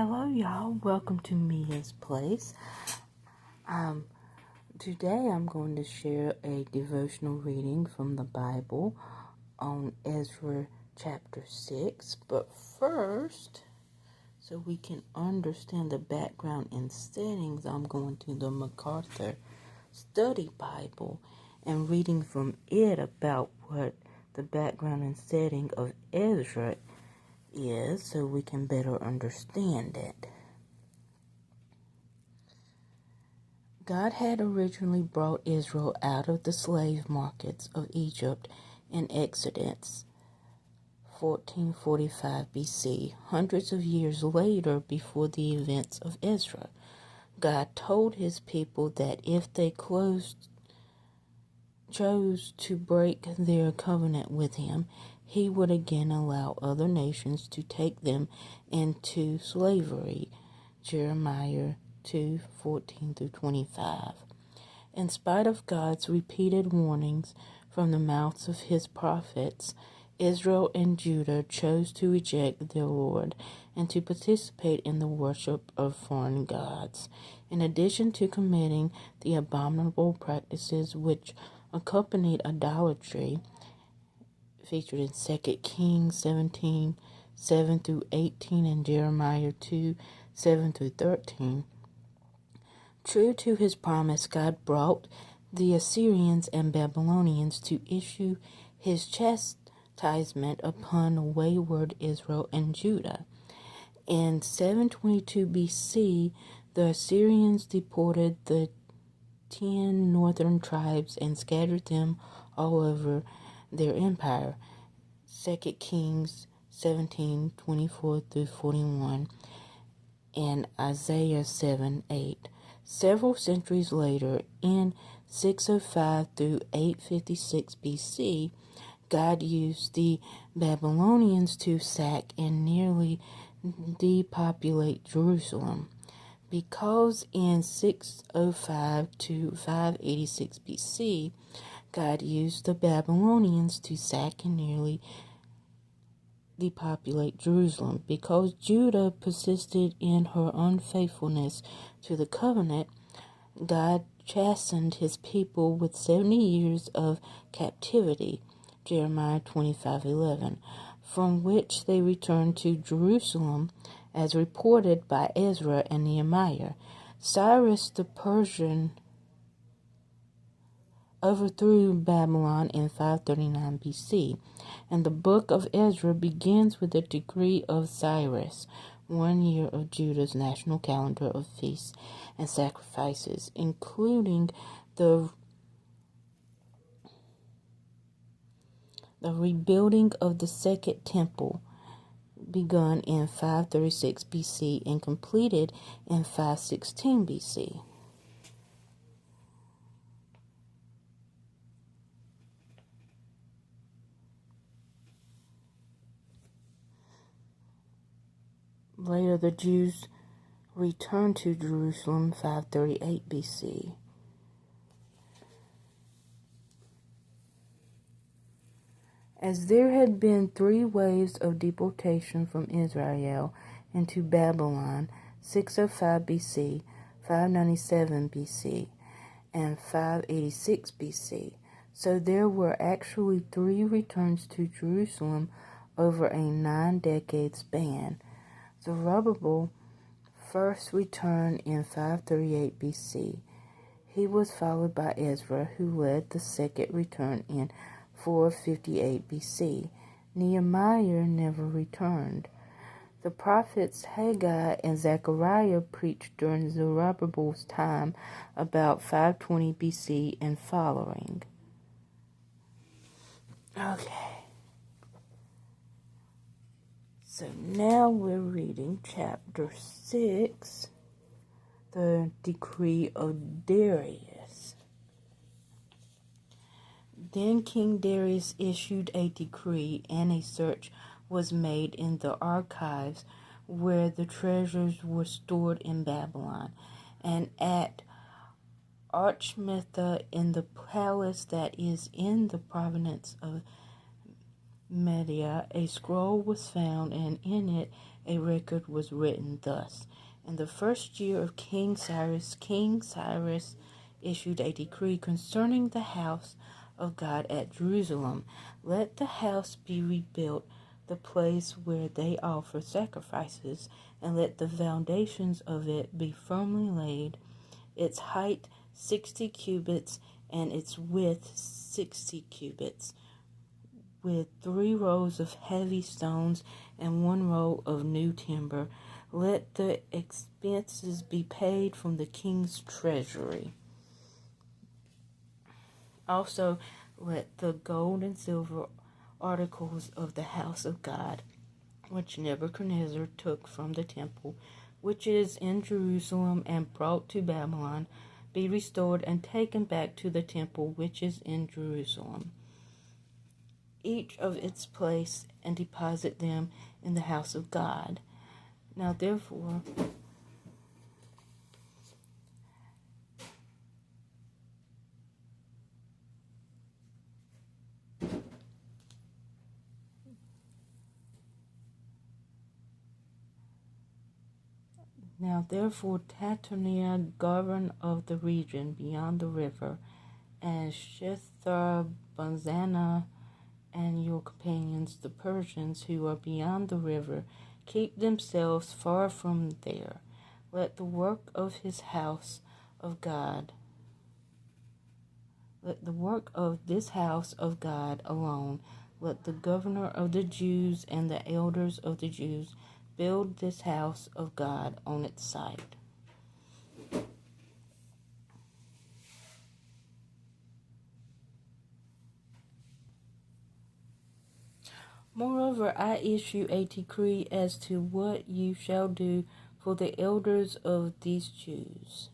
Hello, y'all. Welcome to MEA'S place. Today I'm going to share a devotional reading from the Bible on Ezra chapter 6. But first, so we can understand the background and settings, I'm going to the MacArthur Study Bible and reading from it about what the background and setting of Ezra is, so we can better understand it. God had originally brought Israel out of the slave markets of Egypt in Exodus 1445 BC, hundreds of years later before the events of Ezra. God told his people that if they chose to break their covenant with him, he would again allow other nations to take them into slavery. Jeremiah 2:14-25. In spite of God's repeated warnings from the mouths of his prophets, Israel and Judah chose to reject their Lord and to participate in the worship of foreign gods. In addition to committing the abominable practices which accompanied idolatry, featured in 2 Kings 17:7-18 and Jeremiah 2:7-13, true to his promise, God brought the Assyrians and Babylonians to issue his chastisement upon wayward Israel and Judah. In 722 BC, the Assyrians deported the 10 northern tribes and scattered them all over their empire. 2 Kings 17:24-41 and Isaiah 7:8. Several centuries later, in 605-856 BC, God used the Babylonians to sack and nearly depopulate Jerusalem. Because in 605-586 BC, God used the Babylonians to sack and nearly depopulate Jerusalem. Because Judah persisted in her unfaithfulness to the covenant, God chastened his people with 70 years of captivity, Jeremiah 25:11, from which they returned to Jerusalem, as reported by Ezra and Nehemiah. Cyrus the Persian overthrew Babylon in 539 BC, and the book of Ezra begins with the decree of Cyrus, 1 year of Judah's national calendar of feasts and sacrifices, including the rebuilding of the Second Temple, begun in 536 BC and completed in 516 BC. Later, the Jews returned to Jerusalem 538 BC. As there had been 3 waves of deportation from Israel into Babylon, 605 BC, 597 BC, and 586 BC, so there were actually 3 returns to Jerusalem over a 9-decade span. Zerubbabel first returned in 538 BC. He was followed by Ezra, who led the second return in 458 BC. Nehemiah never returned. The prophets Haggai and Zechariah preached during Zerubbabel's time, about 520 BC and following. Okay. So now we're reading chapter 6, the decree of Darius. Then King Darius issued a decree, and a search was made in the archives where the treasures were stored in Babylon, and at Archmitha in the palace that is in the province of Media, a scroll was found, and in it a record was written thus. In the first year of King Cyrus issued a decree concerning the house of God at Jerusalem. Let the house be rebuilt, the place where they offer sacrifices, and let the foundations of it be firmly laid, its height 60 cubits, and its width 60 cubits, with 3 rows of heavy stones and 1 row of new timber. Let the expenses be paid from the king's treasury. Also, let the gold and silver articles of the house of God, which Nebuchadnezzar took from the temple, which is in Jerusalem, and brought to Babylon, be restored and taken back to the temple which is in Jerusalem, each of its place, and deposit them in the house of God. Now therefore, Tattenai, governor of the region beyond the river, and Shethar-Bonzana, and your companions, the Persians, who are beyond the river, keep themselves far from there. Let the work of this house of God alone, let the governor of the Jews and the elders of the Jews build this house of God on its site. Moreover, I issue a decree as to what you shall do for the elders of these Jews.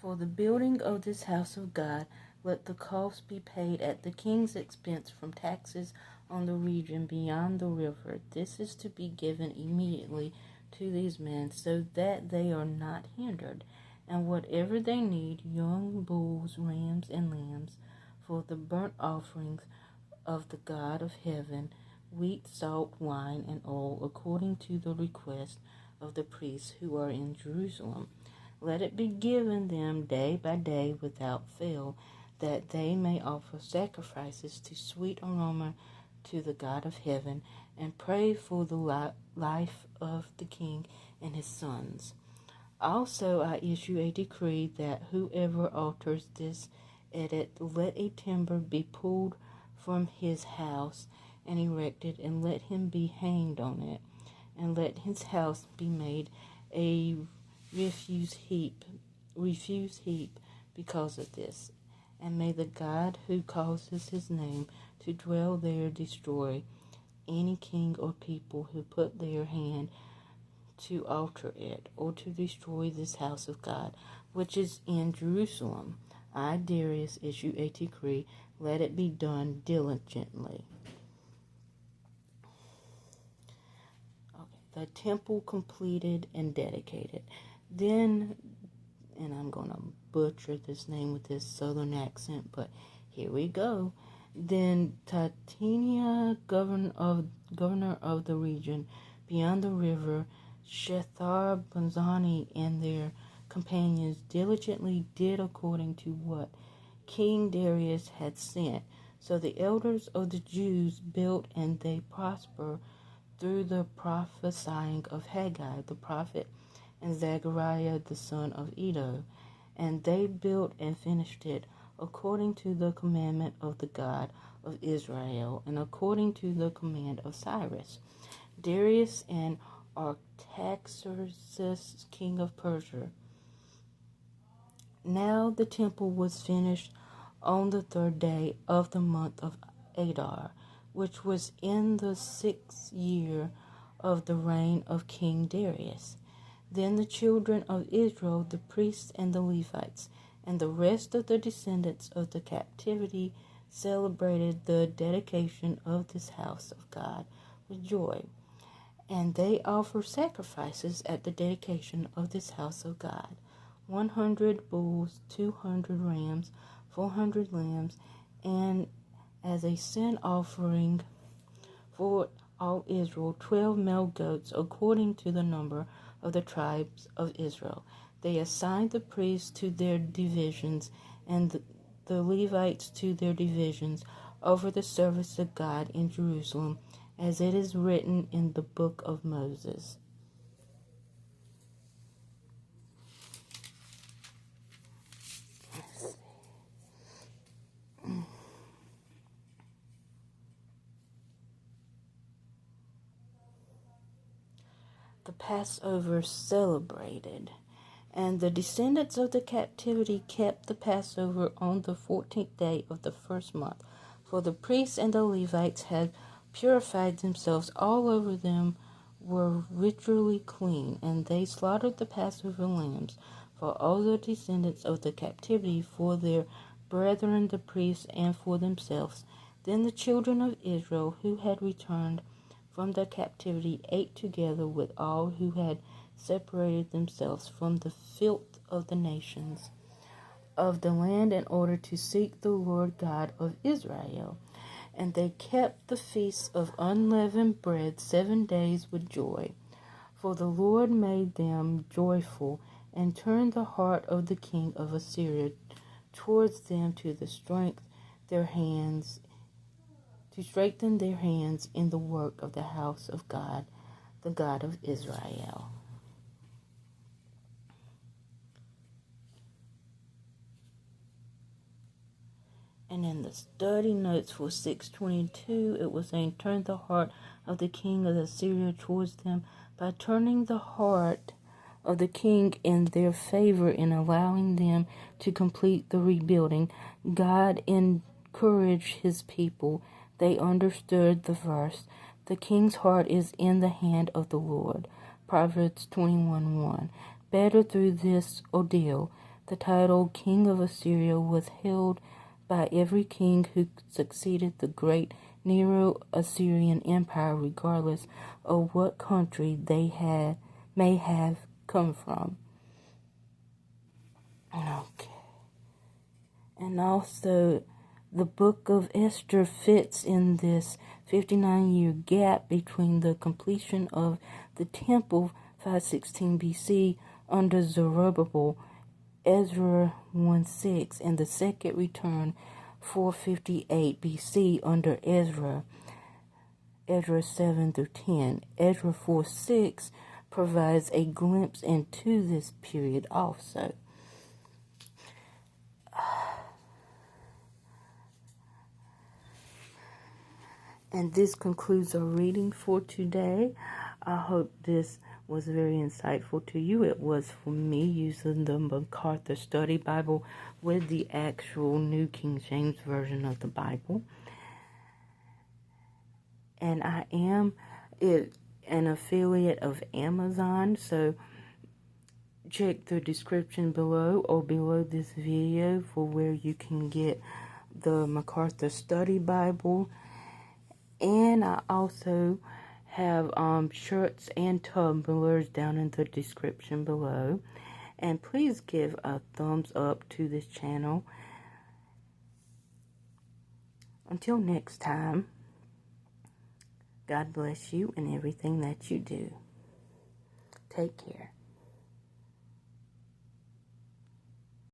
For the building of this house of God, let the cost be paid at the king's expense from taxes on the region beyond the river. This is to be given immediately to these men, so that they are not hindered. And whatever they need, young bulls, rams, and lambs, for the burnt offerings of the God of heaven, wheat, salt, wine, and oil, according to the request of the priests who are in Jerusalem. Let it be given them day by day without fail, that they may offer sacrifices to sweet aroma to the God of heaven, and pray for the life of the king and his sons. Also I issue a decree that whoever alters this edict, let a timber be pulled from his house and erected, and let him be hanged on it, and let his house be made a refuse heap because of this. And may the God who causes his name to dwell there destroy any king or people who put their hand to alter it, or to destroy this house of God, which is in Jerusalem. I, Darius, issue a decree, let it be done diligently. The temple completed and dedicated. Then, and I'm going to butcher this name with this southern accent, but here we go. Then Tattenai, governor of the region beyond the river, Shethar-Bonzani, and their companions diligently did according to what King Darius had sent. So the elders of the Jews built, and they prospered through the prophesying of Haggai the prophet and Zechariah the son of Iddo. And they built and finished it according to the commandment of the God of Israel, and according to the command of Cyrus, Darius, and Artaxerxes, king of Persia. Now the temple was finished on the 3rd day of the month of Adar, which was in the 6th year of the reign of King Darius. Then the children of Israel, the priests and the Levites, and the rest of the descendants of the captivity celebrated the dedication of this house of God with joy. And they offer sacrifices at the dedication of this house of God. 100 bulls, 200 rams, 400 lambs, and as a sin offering for all Israel, 12 male goats, according to the number of the tribes of Israel. They assigned the priests to their divisions, and the Levites to their divisions, over the service of God in Jerusalem, as it is written in the book of Moses. The Passover celebrated. And the descendants of the captivity kept the Passover on the 14th day of the first month. For the priests and the Levites had purified themselves. All over them were ritually clean, and they slaughtered the Passover lambs for all the descendants of the captivity, for their brethren the priests, and for themselves. Then the children of Israel who had returned from the captivity ate together with all who had separated themselves from the filth of the nations of the land in order to seek the Lord God of Israel. And they kept the feast of unleavened bread 7 days with joy. For the Lord made them joyful, and turned the heart of the king of Assyria towards them to strengthen their hands in the work of the house of God, the God of Israel. And in the study notes for 622, it was saying, turn the heart of the king of Assyria towards them by turning the heart of the king in their favor in allowing them to complete the rebuilding. God encouraged his people. They understood the verse, the king's heart is in the hand of the Lord. Proverbs 21:1. Better through this ordeal, the title King of Assyria was held by every king who succeeded the great Neo-Assyrian Empire, regardless of what country they may have come from. Okay. And also, the book of Esther fits in this 59-year gap between the completion of the temple 516 BC under Zerubbabel, Ezra 1:6, and the second return 458 BC under Ezra 7 through 10. Ezra 4:6 provides a glimpse into this period also. And this concludes our reading for today. I hope this was very insightful to you. It was for me, using the MacArthur Study Bible with the actual New King James Version of the Bible. And I am an affiliate of Amazon, so check the description below or below this video for where you can get the MacArthur Study Bible. And I also have shirts and tumblers down in the description below. And please give a thumbs up to this channel. Until next time, God bless you in everything that you do. Take care.